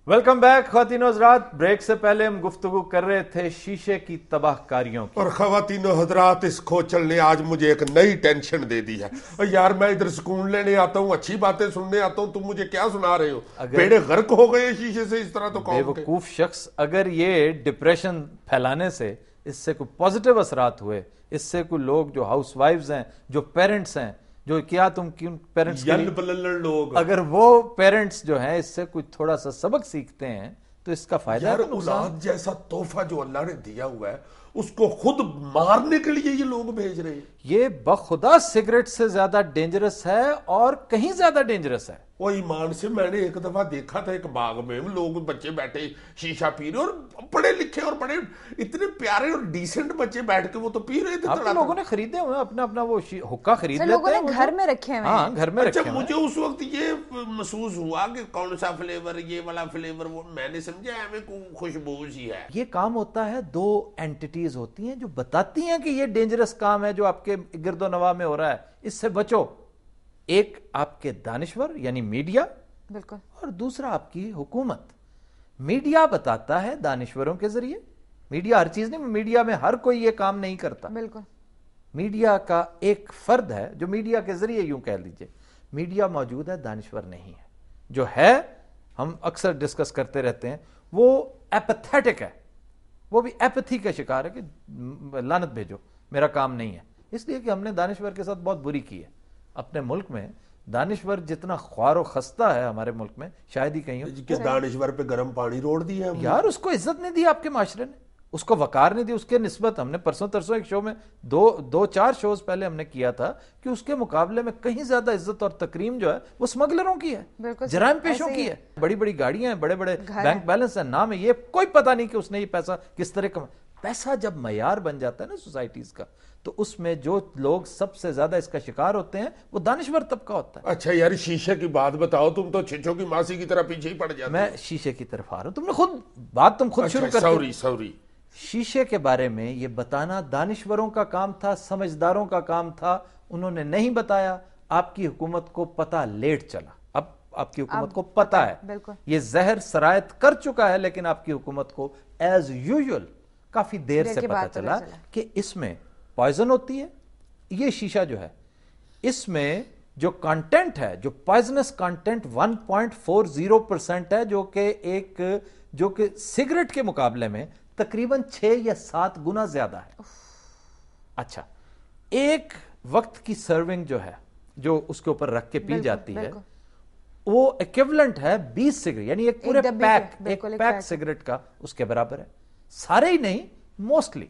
Welcome back خواتین و حضرات. بریک سے پہلے ہم گفتگو کر رہے تھے شیشے کی تباہ کاریوں کی. اور خواتین و حضرات اس کھوچل نے آج مجھے ایک نئی ٹینشن دے دی ہے. یار میں ادھر سکون لینے آتا ہوں, اچھی باتیں سننے آتا ہوں, تم مجھے کیا سنا رہے ہو؟ بیڑے غرق ہو گئے شیشے سے اس طرح تو بے وقوف شخص. اگر یہ ڈپریشن پھیلانے سے اس سے کوئی پازیٹیو اثرات ہوئے, اس سے کوئی لوگ جو ہاؤس وائفز ہیں, جو پیرنٹس ہیں, جو کیا تم کیوں پیرنٹس لوگ, اگر وہ پیرنٹس جو ہیں اس سے کچھ تھوڑا سا سبق سیکھتے ہیں تو اس کا فائدہ یار اولاد جیسا تحفہ جو اللہ نے دیا ہوا ہے اس کو خود مارنے کے لیے یہ لوگ بھیج رہے ہیں. یہ بخدا سگریٹ سے زیادہ ڈینجرس ہے اور کہیں زیادہ ڈینجرس ہے. وہ ایمان سے میں نے ایک دفعہ دیکھا تھا ایک باغ میں لوگ بچے بیٹھے شیشہ پی رہے, اور پڑھے لکھے اور بڑے اتنے پیارے اور ڈیسنٹ بچے بیٹھ کے وہ تو پی رہے تھے. اب تو لوگوں نے خریدے ہوئے اپنا اپنا وہ حقہ خرید لیتے ہیں, لوگوں نے گھر میں رکھے ہوئے. ہاں گھر میں رکھے ہوئے. مجھے اس وقت یہ محسوس ہوا کہ کون سا فلیور, یہ والا فلیور, وہ میں نے سمجھا ہمیں خوشبو سی ہے. یہ کام ہوتا ہے, دو اینٹیز ہوتی ہیں جو بتاتی ہیں کہ یہ ڈینجرس کام ہے جو آپ کے گرد و نواح میں ہو رہا ہے, اس سے بچو. ایک آپ کے دانشور یعنی میڈیا, بالکل, اور دوسرا آپ کی حکومت. میڈیا بتاتا ہے دانشوروں کے ذریعے. میڈیا ہر چیز نہیں, میڈیا میں ہر کوئی یہ کام نہیں کرتا. بالکل, میڈیا کا ایک فرد ہے جو میڈیا کے ذریعے, یوں کہہ لیجئے میڈیا موجود ہے, دانشور نہیں ہے. جو ہے ہم اکثر ڈسکس کرتے رہتے ہیں, وہ ایپیتھیٹک ہے, وہ بھی ایپتھی کا شکار ہے کہ لعنت بھیجو میرا کام نہیں ہے. اس لیے کہ ہم نے دانشور کے ساتھ بہت بری کی ہے. اپنے ملک میں دانشور جتنا خوار و خستہ ہے ہمارے ملک میں شاید ہی کہیں ہو. کہ دانشور پہ گرم پانی روڑ دیا یار, اس کو عزت نہیں دی آپ کے معاشرے نے, اس کو وقار نہیں دی. اس کے نسبت ہم نے پرسوں ایک شو میں دو چار شوز پہلے ہم نے کیا تھا کہ اس کے مقابلے میں کہیں زیادہ عزت اور تکریم جو ہے وہ سمگلروں کی ہے, جرائم پیشوں کی ہے. بڑی بڑی گاڑیاں ہیں, بڑے بڑے بینک بیلنس ہیں, نام ہے, یہ کوئی پتہ نہیں کہ اس نے یہ پیسہ کس طرح کما. پیسہ جب معیار بن جاتا ہے نا سوسائٹیز کا, تو اس میں جو لوگ سب سے زیادہ اس کا شکار ہوتے ہیں وہ دانشور طبقہ ہوتا ہے. اچھا یار شیشے کی بات بتاؤ, تم تو چھچوں کی ماسی کی طرح پیچھے ہی پڑ جاتے. میں شیشے کی طرف آ رہا ہوں, تم نے خود بات شروع کر. سوری. شیشے کے بارے میں یہ بتانا دانشوروں کا کام تھا, سمجھداروں کا کام تھا, انہوں نے نہیں بتایا. آپ کی حکومت کو پتہ لیٹ چلا, اب آپ کی حکومت کو پتہ ہے یہ زہر سرایت کر چکا ہے, لیکن آپ کی حکومت کو ایز یوزول کافی دیر سے پتہ چلا کہ اس میں پوائزن ہوتی ہے. یہ شیشہ جو ہے اس میں جو کانٹینٹ ہے, جو پوائزنس کانٹینٹ 1.40% ہے, جو کہ سگریٹ کے مقابلے میں تقریباً 6 یا 7 گنا زیادہ ہے. اچھا, ایک وقت کی سرونگ جو ہے جو اس کے اوپر رکھ کے پی جاتی ہے وہ ایکویولنٹ ہے 20 سگریٹ, یعنی ایک پورے پیک سگریٹ کا اس کے برابر ہے. سارے ہی نہیں, موسٹلی.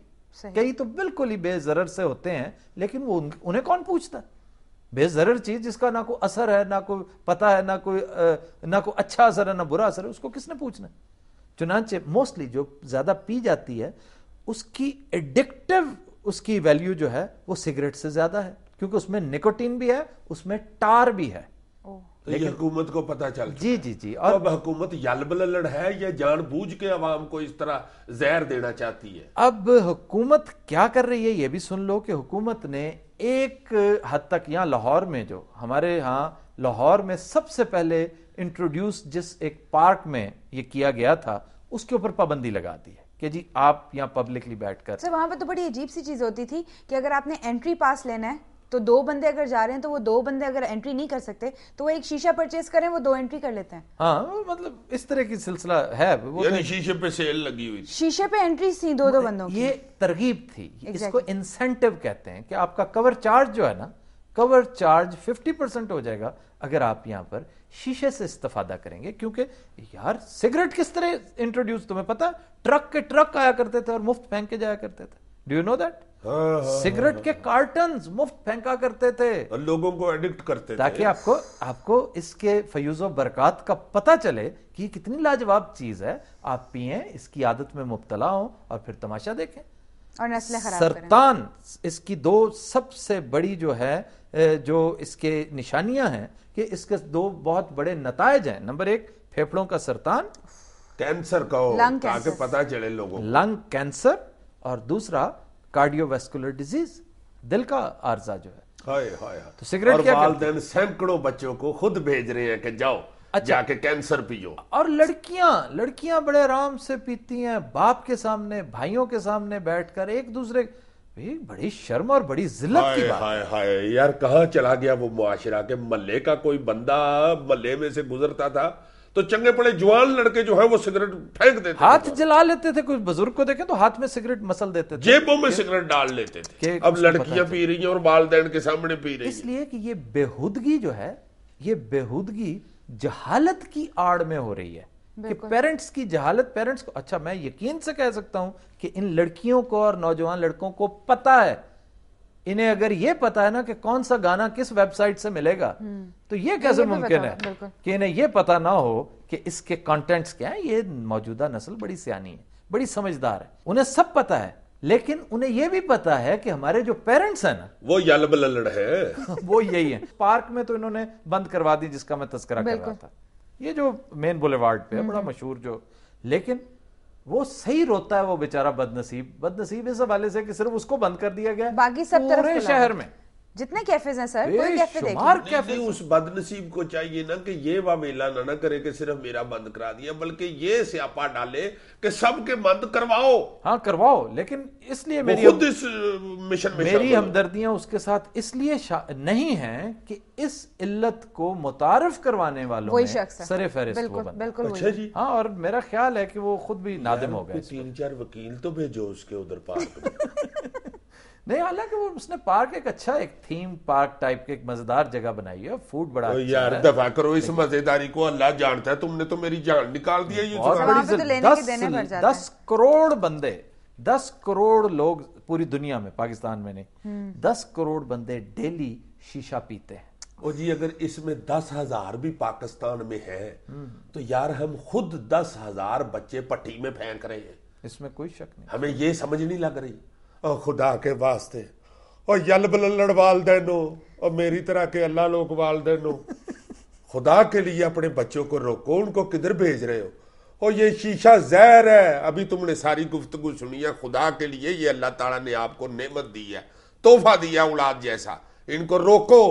کئی تو بالکل ہی بے ضرر سے ہوتے ہیں, لیکن وہ انہیں کون پوچھتا ہے؟ بے ضرر چیز جس کا نہ کوئی اثر ہے, نہ کوئی پتہ ہے, نہ کوئی اچھا اثر ہے, نہ برا اثر ہے, اس کو کس نے پوچھنا ہے؟ چنانچہ موسٹلی جو زیادہ پی جاتی ہے اس کی ایڈکٹیو, اس کی ویلیو جو ہے وہ سگریٹ سے زیادہ ہے, کیونکہ اس میں نکوٹین بھی ہے, اس میں ٹار بھی ہے. لیکن حکومت کو پتہ چل جی. اور اب حکومت یل بللڑ ہے یا جان بوجھ کے عوام کو اس طرح زہر دینا چاہتی ہے؟ اب حکومت کیا کر رہی ہے یہ بھی سن لو کہ حکومت نے ایک حد تک, یہاں لاہور میں, جو ہمارے ہاں لاہور میں سب سے پہلے انٹروڈیوس جس ایک پارک میں یہ کیا گیا تھا, اس کے اوپر پابندی لگا دی ہے کہ جی آپ یہاں پبلکلی بیٹھ کر. سر وہاں پہ تو بڑی عجیب سی چیز ہوتی تھی کہ اگر آپ نے انٹری پاس لینا ہے تو 2 بندے اگر جا رہے ہیں تو وہ 2 بندے اگر انٹری نہیں کر سکتے تو وہ ایک شیشہ پرچیز کریں, وہ 2 انٹری کر لیتے ہیں. ہاں مطلب اس طرح کی سلسلہ ہے, یعنی شیشے پہ سیل لگی ہوئی, شیشے پہ انٹری تھی 2 بندوں کی. یہ ترغیب تھی, اس کو انسینٹیو کہتے ہیں کہ آپ کا کور چارج جو ہے نا, کور چارج 50% ہو جائے گا اگر آپ یہاں پر شیشے سے استفادہ کریں گے. کیونکہ یار سگریٹ کس طرح انٹروڈیوس, تمہیں پتا, ٹرک کے ٹرک آیا کرتے تھے اور مفت پھینک کے جایا کرتے تھے. Do you know that? Cigarette کے کارٹنز مفت پھینکا کرتے تھے, لوگوں کو ایڈکٹ کرتے تھے, تاکہ آپ کو اس کے فیوز و برکات کا پتہ چلے کہ یہ کتنی لاجواب چیز ہے. آپ پئیں, اس کی عادت میں مبتلا ہوں اور پھر تماشا دیکھیں اور نسلیں خراب کریں. سرطان اس کی 2 سب سے بڑی جو ہے, جو اس کے نشانیاں ہیں کہ اس کے 2 بہت بڑے نتائج ہیں. نمبر 1 پھیپھڑوں کا سرطان, کینسر کا, تاکہ پتہ چلے لوگوں, لنگ کینسر, اور دوسرا کارڈیو ویسکولر ڈیزیز, دل کا عارضہ جو ہے. ہائے تو سگریٹ اور کیا والدین سینکڑوں بچوں کو خود بھیج رہے ہیں کہ جاؤ جا کے کینسر پیو. اور لڑکیاں بڑے آرام سے پیتی ہیں باپ کے سامنے, بھائیوں کے سامنے بیٹھ کر ایک دوسرے. بڑی شرم اور بڑی ذلت کی بات. ہائے ہائے یار, کہاں چلا گیا وہ معاشرہ کے محلے کا کوئی بندہ محلے میں سے گزرتا تھا تو چنگے پڑے جوان لڑکے جو ہیں وہ سگریٹ پھینک دیتے, ہاتھ جلا لیتے تھے. کوئی بزرگ کو دیکھیں تو ہاتھ میں سگریٹ مسل دیتے تھے, جیبوں میں سگریٹ ڈال لیتے تھے. اب لڑکیاں پی رہی ہیں اور والدین کے سامنے پی رہی ہیں. اس لیے کہ یہ بےہودگی جو ہے, یہ بےہودگی جہالت کی آڑ میں ہو رہی ہے کہ پیرنٹس کی جہالت. پیرنٹس کو, اچھا میں یقین سے کہہ سکتا ہوں کہ ان لڑکیوں کو اور نوجوان لڑکوں کو پتا ہے, انہیں اگر یہ پتا ہے نا کہ کون سا گانا کس ویب سائٹ سے ملے گا, تو یہ کیسے ممکن ہے کہ انہیں یہ پتا نہ ہو کہ اس کے کانٹینٹس کیا ہیں. یہ موجودہ نسل بڑی سیانی ہے, بڑی سمجھدار ہے, انہیں سب پتا ہے. لیکن انہیں یہ بھی پتا ہے کہ ہمارے جو پیرنٹس ہیں نا وہ یلب للڑ ہے, وہ یہی ہیں. پارک میں تو انہوں نے بند کروا دی جس کا میں تذکرہ کر رہا تھا, یہ جو مین بولیوارڈ پہ ہے بڑا مشہور جو. لیکن وہ صحیح روتا ہے وہ بیچارہ بد نصیب اس حوالے سے کہ صرف اس کو بند کر دیا گیا باقی سب طرف پورے شہر میں جتنے کیفیز ہیں سر, کوئی کیفے دیکھیں. اس بد نصیب کو چاہیے نا کہ یہ واویلا نہ کرے کہ صرف میرا بند کرا دیا, بلکہ یہ سیاپا ڈالے کہ سب کے بند کرواؤ. ہاں کرواؤ, لیکن اس لیے خود اس مشن میں میری ہمدردیاں اس کے ساتھ اس لیے نہیں ہیں کہ اس علت کو متعارف کروانے والوں میں سر فہرست وہ بند. اچھا جی, ہاں, اور میرا خیال ہے کہ وہ خود بھی نادم ہو گئے. 3-4 وکیل تو بھیجو اس کے ادھر پارک میں. نہیں, حالانکہ وہ اس نے پارک ایک اچھا ایک تھیم پارک ٹائپ کے ایک مزیدار جگہ بنائی ہے, فوڈ بڑا اچھا ہے. یار دفع کرو اس مزیداری کو, اللہ جانتا ہے تم نے تو میری جان نکال دیا. یہ 10 کروڑ بندے, 10 کروڑ لوگ پوری دنیا میں, پاکستان میں نہیں, 10 کروڑ بندے ڈیلی شیشہ پیتے ہیں. او جی, اگر اس میں 10,000 بھی پاکستان میں ہے تو یار ہم خود 10,000 بچے پٹی میں پھینک رہے ہیں. اس میں کوئی شک نہیں. ہمیں یہ سمجھ نہیں لگ رہی. اور خدا کے واسطے اور یلب للڑ والدینوں اور میری طرح کے اللہ لوگ والدینوں, خدا کے لیے اپنے بچوں کو روکو. ان کو کدھر بھیج رہے ہو؟ اور یہ شیشہ زہر ہے. ابھی تم نے ساری گفتگو سنی ہے. خدا کے لیے یہ اللہ تعالیٰ نے آپ کو نعمت دی ہے, تحفہ دیا اولاد جیسا. ان کو روکو.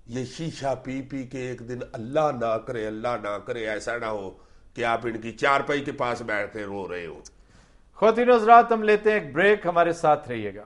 یہ شیشہ پی پی کے ایک دن اللہ نہ کرے ایسا نہ ہو کہ آپ ان کی چارپائی کے پاس بیٹھ کے رو رہے ہو. خواتین و حضرات, ہم لیتے ہیں ایک بریک, ہمارے ساتھ رہیے گا.